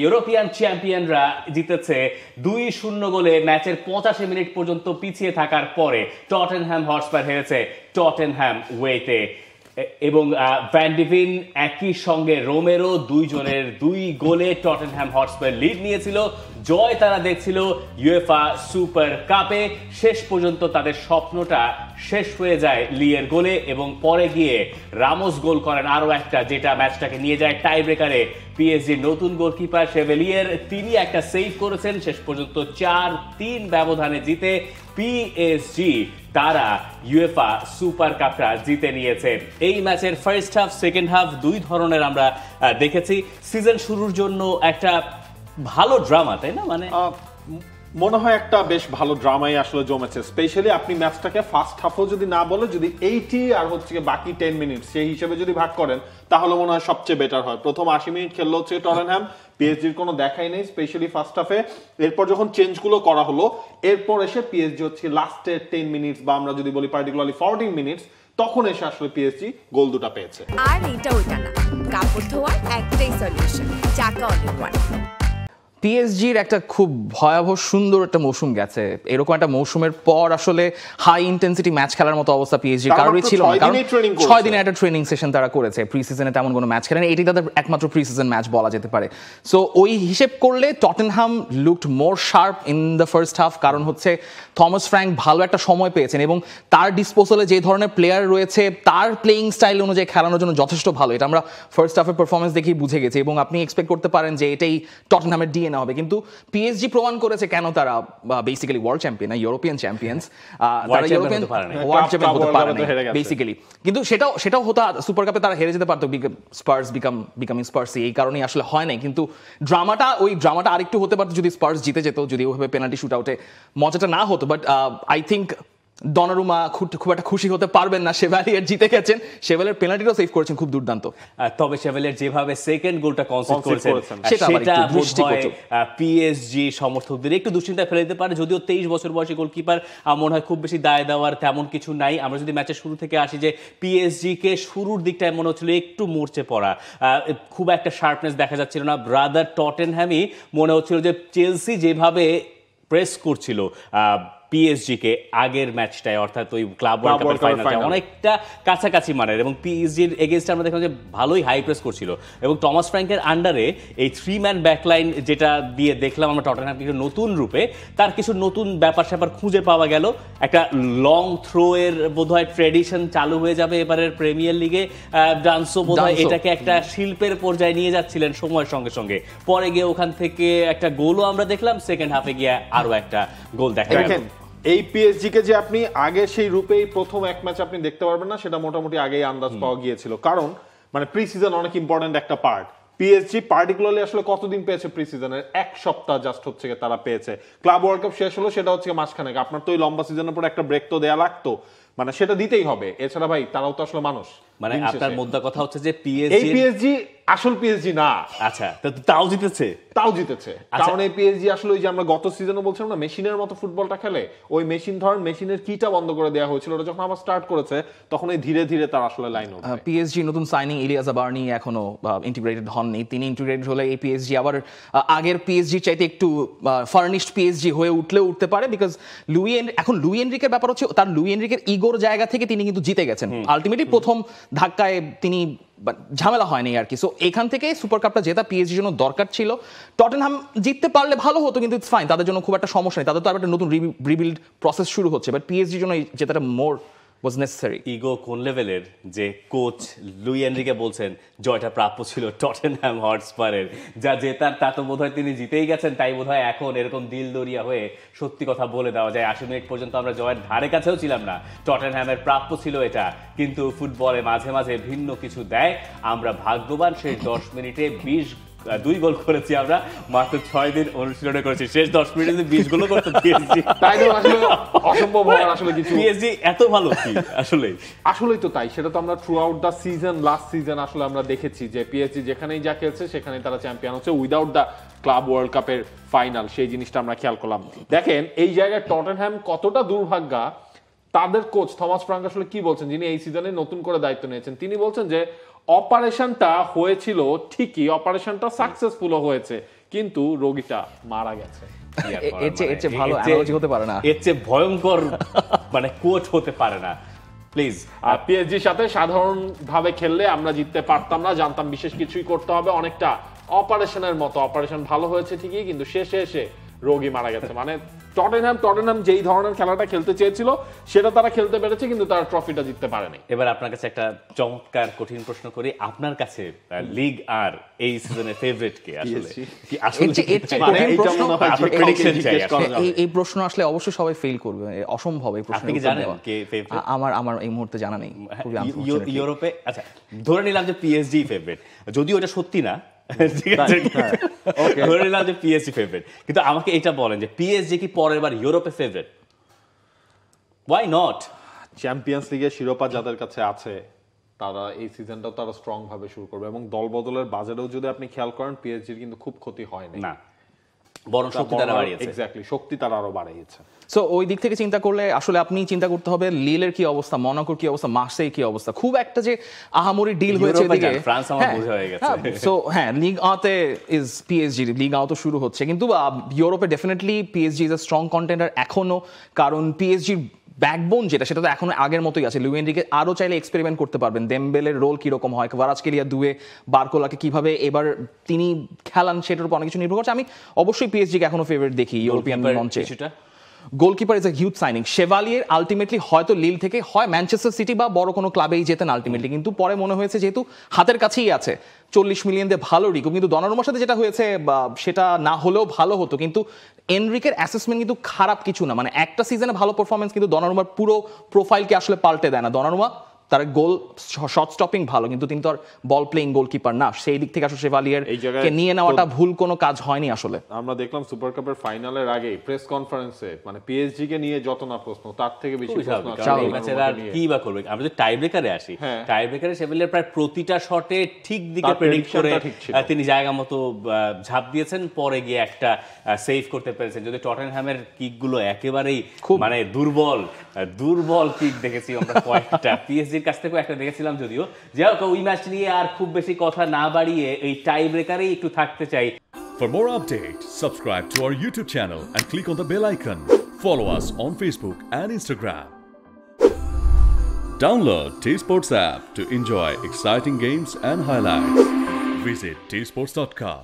European চ্যাম্পিয়নরা জিতেছে 2-0 গোলে ম্যাচের 85 মিনিট পর্যন্ত পিছিয়ে থাকার পরে টটেনহ্যাম হটস্পার হেরেছে টটেনহ্যাম ওয়েতে এবং ভ্যান ডিভিন একই সঙ্গে রোমেরো দুইজনের 2 গোলে টটেনহ্যাম হটস্পার লিড নিয়েছিল। জয় তারা দেখছিল ইউএফা সুপার কাপে। শেষ পর্যন্ত তাদের স্বপ্নটা শেষ হয়ে যায় লিয়ের গোলে এবং পরে গিয়ে রামোস গোল করেন আরো একটা, যেটা ম্যাচটাকে নিয়ে যায় টাই ব্রেকারে। পিএসজির নতুন গোলকিপার শেভেলিয়ের তিনি একটা সেভ করেছেন। শেষ পর্যন্ত 4-3 ব্যবধানে জিতে পিএসজি তারা ইউএফা সুপার কাপটা জিতে নিয়েছে। এই ম্যাচের ফার্স্ট হাফ সেকেন্ড হাফ দুই ধরনের আমরা দেখেছি। সিজন শুরুর জন্য একটা ভালো ড্রামা, তাই না? মানে মনে হয় একটা বেশ ভালো ড্রামাই আসলে জমেছে। স্পেশালি আপনি ম্যাচটাকে ফার্স্ট হাফও যদি না বলে, যদি 80 আর হচ্ছে বাকি 10 মিনিট সেই হিসেবে যদি ভাগ করেন, তাহলে মনে হয় সবচেয়ে বেটার হয়। প্রথম 80 মিনিট খেললো হচ্ছে টটেনহ্যাম, পিএসজির কোনো দেখাই নেই স্পেশালি ফার্স্ট হাফে। এরপর যখন চেঞ্জগুলো করা হলো, এরপর এসে পিএসজি হচ্ছে লাস্টের 10 মিনিটস বা আমরা যদি বলি পার্টিকুলারলি 14 মিনিটস, তখন এসে আসলে পিএসজি গোল দুটো পেয়েছে। আর এটা ওইটা না, কাপড় ধোয়ার একটাই সলিউশন, চাকা অল-ইন-ওয়ান। পিএসজির একটা খুব ভয়াবহ সুন্দর একটা মৌসুম গেছে। এরকম একটা মৌসুমের পর আসলে হাই ইন্টেন্সিটি ম্যাচ খেলার মতো অবস্থা পিএসজি কারোরই ছিল না। কারণ 6 দিনের একটা ট্রেনিং সেশন তারা করেছে, প্রি সিজনে তেমন কোনো ম্যাচ খেলেনি। এটি তাদের একমাত্র প্রি সিজন ম্যাচ বলা যেতে পারে। সো ওই হিসেব করলে Tottenham looked more sharp in the first half. কারণ হচ্ছে থমাস ফ্র্যাঙ্ক ভালো একটা সময় পেয়েছেন এবং তার ডিসপোজালে যে ধরনের প্লেয়ার রয়েছে তার প্লেয়িং স্টাইল অনুযায়ী খেলানোর জন্য যথেষ্ট ভালো। এটা আমরা ফার্স্ট হাফের পারফরমেন্স দেখেই বুঝে গেছি এবং আপনি এক্সপেক্ট করতে পারেন যে এটাই টটেনহ্যামের ডিএনএ হবে। কিন্তু পিএসজি প্রমাণ করেছে কেন তারা basically world champion, European champions, তারা ইউরোপিয়ান ওয়ার্ল্ড চ্যাম্পিয়ন হতে পারে না বেসিক্যালি। কিন্তু সেটাও হতো সুপার কাপে তারা হেরে যেতে পারতো, স্পার্স বিকামিং স্পার্সি, এই কারণেই আসলে হয় নাই। কিন্তু ড্রামাটা আরেকটু হতে পারতো যদি স্পার্স জিতে যেত, যদি ওইভাবে পেনাল্টি শুট আউটে মজাটা না হতো। বাট আই থিঙ্ক দনারুমা খুব একটা খুশি হতে পারবেন না। শেভালিয়ার জিতে গেছেন, শেভালিয়ার পেনাল্টিটাও সেভ করেছেন খুব দুর্দান্ত। তবে শেভালিয়ার যেভাবে সেকেন্ড গোলটা কনসিড করেছেন সেটা পিএসজি সমর্থকদের একটু দুশ্চিন্তায় ফেলে দিতে পারে। যদিও 23 বছর বয়সী গোলকিপার, মনে হয় খুব বেশি দায় দেওয়ার তেমন কিছু নাই। আমরা যদি ম্যাচের শুরু থেকে আসি, যে পিএসজি কে শুরুর দিকটায় মনে হচ্ছিল একটু মরচে পড়া, খুব একটা শার্পনেস দেখা যাচ্ছিল না। ব্রাদার টটেনহ্যামই মনে হচ্ছিল যে চেলসি যেভাবে প্রেস করছিল পিএসজি কে আগের ম্যাচটায়, অর্থাৎ ওই ক্লাব ওয়ার্ল্ড কাপের ফাইনালটা অনেকটা কাছাকাছি মানের, এবং পিএসজির এগেইনস্টে আমরা দেখলাম যে ভালোই হাই প্রেস করছিল। এবং টমাস ফ্র্যাঙ্কের আন্ডারে এই 3 ম্যান ব্যাকলাইন যেটা দিয়ে দেখলাম আমরা টটেনহ্যামকে নতুন রূপে, তার কিছু নতুন ব্যাপার স্যাপার খুঁজে পাওয়া গেল। একটা লং থ্রো এর বোধহয় ট্রেডিশন চালু হয়ে যাবে এবারের প্রিমিয়ার লিগে। ডানসো বোধহয় এটাকে একটা শিল্পের পর্যায়ে নিয়ে যাচ্ছিলেন সময়ের সঙ্গে সঙ্গে। পরে গিয়ে ওখান থেকে একটা গোলও আমরা দেখলাম, সেকেন্ড হাফে গিয়ে আরো একটা গোল দেখা গেল। এই পিএসজি কে যে আপনি আগে সেই রূপেই প্রথম এক ম্যাচ আপনি দেখতে পারবেন না, সেটা মোটামুটি আগেই আন্দাজ পাওয়া গিয়েছিল। কারণ মানে প্রি সিজন অনেক ইম্পর্টেন্ট একটা পার্ট। পিএসজি পার্টিকুলারলি আসলে কতদিন পেয়েছে প্রি সিজনের? 1 সপ্তাহ জাস্ট হচ্ছে তারা পেয়েছে। ক্লাব ওয়ার্ল্ড কাপ শেষ হলো, সেটা হচ্ছে মাসখানেক। আপনার তো ওই লম্বা সিজনের পর একটা ব্রেক তো দেয়া লাগতো, মানে সেটা দিতেই হবে। এছাড়া ভাই তারাও তো আসলে মানুষ। মানে আপনার মুদ্রা কথা হচ্ছে যে পিএসজি আসল পিএসজি না। আচ্ছা, তাও জিতেছে। কারণ এই পিএসজি আসলে ওই যে আমরা গত সিজনে বলছিলাম না, মেশিনের মতো ফুটবলটা খেলে, ওই মেশিন ধরেন মেশিনের কিটা বন্ধ করে দেওয়া হয়েছিল, ওটা যখন আবার স্টার্ট করেছে তখন এই ধীরে ধীরে তার আসলে লাইন উঠবে। পিএসজি নতুন সাইনিং ইলিয়া জাবার্নি এখনো ইন্টিগ্রেটেড হননি। তিনি ইন্টিগ্রেটেড হলে এই পিএসজি আবার আগের পিএসজি চাইতে একটু ফার্নিশড পিএসজি হয়ে উঠতে পারে। বিকজ লুই এনরিকের ব্যাপার হচ্ছে, তার লুই এনরিকের ইগোর জায়গা থেকে তিনি কিন্তু জিতে গেছেন আলটিমেটলি। প্রথম ধাক্কায় তিনি ঝামেলা হয়নি আর কি। সো এখান থেকে সুপার কাপটা জেতা পিএসজির জন্য দরকার ছিল। টটেনহ্যাম জিততে পারলে ভালো হতো, কিন্তু ইটস ফাইন, তাদের জন্য খুব একটা সমস্যা নেই। তাদের তো একটা নতুন রিবিল্ড প্রসেস শুরু হচ্ছে। বাট পিএসজির জন্য জেতাটা মোর was necessary. ইগো কোন লেভেলের যে কোচ লুই এনরিকে বলছেন জয়টা প্রাপ্য ছিল টটেনহ্যাম হটস্পারের, যা জেতার তা তো বোধহয় তিনি জিতেই গেছেন। তাই বোধহয় এখন এরকম দিল দরিয়া হয়ে সত্যি কথা বলে দেওয়া যায়, 80 মিনিট পর্যন্ত আমরা জয়ের ধারে কাছেও ছিলাম না, টটেনহ্যামের প্রাপ্য ছিল এটা। কিন্তু ফুটবলে মাঝে মাঝে ভিন্ন কিছু দেয়। আমরা ভাগ্যবান, শেষ 10 মিনিটে 2 গোল করেছি আমরা। মাত্র 6 দিন অনুশীলনে করেছি, শেষ 10 মিনিটে 20 গোল করতে পিএসজি। তাই তো আসলে অসম্ভব হওয়ার আসলে কিছু। পিএসজি এত ভালো কি আসলেই তো তাই। সেটা তো আমরা through out the season, last season আসলে আমরা দেখেছি যে পিএসজি যেখানেই যা খেলছে সেখানেই তারা চ্যাম্পিয়ন হচ্ছে, উইদাউট দ্য ক্লাব ওয়ার্ল্ড কাপের ফাইনাল। সেই জিনিসটা আমরা খেয়াল করলাম। দেখেন এই জায়গায় টটেনহ্যাম কতটা দুর্ভাগ্যা। তাদের কোচ থমাস ফ্রাঙ্ক আসলে কি বলছেন, যিনি এই সিজনে নতুন করে দায়িত্ব নিয়েছেন, তিনি বলছেন যে অপারেশনটা হয়েছিল ঠিকই, অপারেশনটা সাকসেসফুল হয়েছে, কিন্তু রোগীটা মারা গেছে। এর চেয়ে ভালো অ্যানালজি হতে পারে না, এর চেয়ে ভয়ঙ্কর মানে কোচ হতে পারে না প্লিজ। আর পিএসজির সাথে সাধারণ ভাবে খেললে আমরা জিততে পারতাম না, জানতাম বিশেষ কিছুই করতে হবে, অনেকটা অপারেশনের মতো। অপারেশন ভালো হয়েছে ঠিকই, কিন্তু শেষে এসে রোগী মারা গেছে। মানে টটেনহ্যাম যেই ধরনের খেলাটা খেলতে চেয়েছিল সেটা তারা খেলতে পেরেছে, কিন্তু তারা ট্রফিটা জিততে পারেনি। এবার আপনার কাছে একটা চমৎকার কঠিন প্রশ্ন করি, আপনার কাছে লিগ আর এই সিজনের ফেভারিট কে? আসলে কি আসলে এই প্রশ্ন আসলে অবশ্যই সবাই ফেল করবে, অসম্ভব এই প্রশ্ন। আপনি কি জানেন কে ফেভারিট? আমার এই মুহূর্তে জানা নেই। ইউরোপে আচ্ছা ধরে নিলাম যে পিএসজি ফেভারিট, যদিও এটা সত্যি না, ঠিক আছে ধরে নিলাম যে পিএসজি ফেভারিট, কিন্তু আমাকে এটা বলেন যে পিএসজি কি পরের বার ইউরোপে ফেভারিট? Why not? চ্যাম্পিয়ন্স লিগের শিরোপা যাদের কাছে আছে তারা এই সিজনটাও তারা স্ট্রং ভাবে শুরু করবে, এবং দল বদলের বাজারেও যদি আপনি খেয়াল করেন পিএসজির কিন্তু খুব ক্ষতি হয়নি, না বরং শক্তি তারা বাড়িয়েছে। এক্স্যাক্টলি, শক্তি তারা আরো বাড়িয়েছে। সো ওই দিক থেকে চিন্তা করলে আসলে আপনি চিন্তা করতে হবে লিলের কি অবস্থা, মনাকোর কি অবস্থা, মার্সেই কি অবস্থা। খুব একটা যে আহামরি ডিল হয়েছে এদিকে, ফ্রান্স আমার বোঝা হয়ে গেছে। সো হ্যাঁ, লিগ আতে ইজ পিএসজি, লিগ আও তো শুরু হচ্ছে, কিন্তু ইউরোপে definitely PSG is a strong contender এখনো, কারণ পিএসজির ব্যাকবোন যেটা সেটা তো এখন আগের মতোই আছে। লুই এনরিকে আরো চাইলে এক্সপেরিমেন্ট করতে পারবেন, দেমবেলের রোল কিরকম হয়, কভারাজকেলিয়া দুয়ে বারকোলাকে কিভাবে এবার তিনি খেলান সেটার উপর অনেক কিছু নির্ভর করছে। আমি অবশ্যই পিএসজিকে এখনো ফেভারিট দেখি ইউরোপিয়ান মঞ্চে। Goalkeeper is a huge signing. Chevalier ultimately হয়তো লিল থেকে হয় ম্যানচেস্টার সিটি বা বড় কোনো ক্লাবেই যেতেন আলটিমেটলি, কিন্তু পরে মনে হয়েছে যেহেতু হাতের কাছেই আছে 40 মিলিয়ন দিয়ে ভালো রিকো, কিন্তু দনারুমার সাথে যেটা হয়েছে সেটা না হলেও ভালো হতো। কিন্তু এনরিকের অ্যাসেসমেন্ট কিন্তু খারাপ কিছু না, মানে একটা সিজনে ভালো পারফরমেন্স কিন্তু দনারুমার পুরো প্রোফাইলকে আসলে পাল্টে দেয় না। দনারুমা তার গোল শট স্টপিং ভালো, কিন্তু তিনি তো আর বল প্লেইং গোলকিপার না। সেই দিক থেকে আসলে শেভালিয়ার কে নিয়ে নেওয়াটা ভুল কোনো কাজ হয়নি আসলে। আমরা দেখলাম সুপার কাপের ফাইনালের আগে প্রেস কনফারেন্সে মানে পিএসজি কে নিয়ে যত না প্রশ্ন, তার থেকে বেশি প্রশ্ন এই ম্যাচের আর কি বা করবে। আমরা যদি টাই ব্রেকারে আসি, টাই ব্রেকারে শেভালিয়ার প্রায় প্রতিটা শটে ঠিক দিকে প্রেডিক্ট করে তিনি জায়গা মতো ঝাঁপ দিয়েছেন, পরে গিয়ে একটা সেভ করতে পেরেছেন। যদি টটেনহ্যামের কিকগুলো একেবারেই মানে দুর্বল কিক দেখেছি আমরা কয়েকটা, পিএসজির কাছ থেকেও একটা দেখেছিলাম যদিও। যাই হোক, ওই ম্যাচ নিয়ে আর খুব বেশি কথা না বাড়িয়ে এই টাই ব্রেকারেই একটু থাকতে চাই। For more updates, subscribe to our YouTube channel and click on the bell icon. Follow us on Facebook and Instagram. Download T-Sports app to enjoy exciting games and highlights. Visit tsports.com.